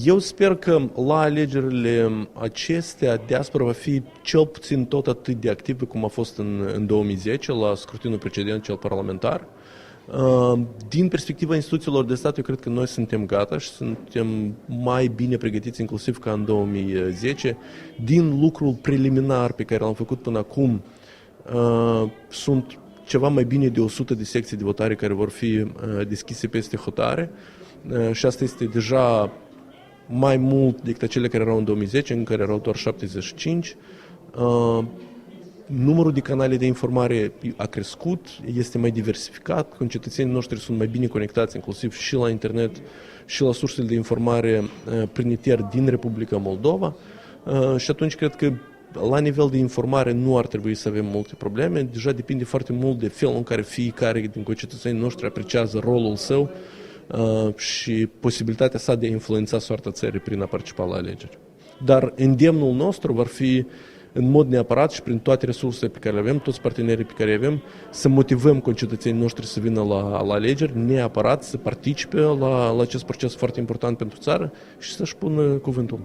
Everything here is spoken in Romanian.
Eu sper că la alegerile acestea diaspora va fi cel puțin tot atât de activă cum a fost în 2010, la scrutinul precedent, cel parlamentar. Din perspectiva instituțiilor de stat, eu cred că noi suntem gata și suntem mai bine pregătiți inclusiv ca în 2010. Din lucrul preliminar pe care l-am făcut până acum, sunt ceva mai bine de 100 de secții de votare care vor fi deschise peste hotare și asta este deja mai mult decât cele care erau în 2010, în care erau doar 75. Numărul de canale de informare a crescut, este mai diversificat, concetățenii noștri sunt mai bine conectați, inclusiv și la internet și la sursele de informare prinitier din Republica Moldova și atunci cred că la nivel de informare nu ar trebui să avem multe probleme, deja depinde foarte mult de felul în care fiecare din concetățenii noștri apreciază rolul său și posibilitatea sa de a influența soarta țării prin a participa la alegeri. Dar îndemnul nostru va fi în mod neapărat și prin toate resursele pe care le avem, toți partenerii pe care le avem, să motivăm concetățenii noștri să vină la alegeri, neapărat să participe la acest proces foarte important pentru țară și să-și pună cuvântul.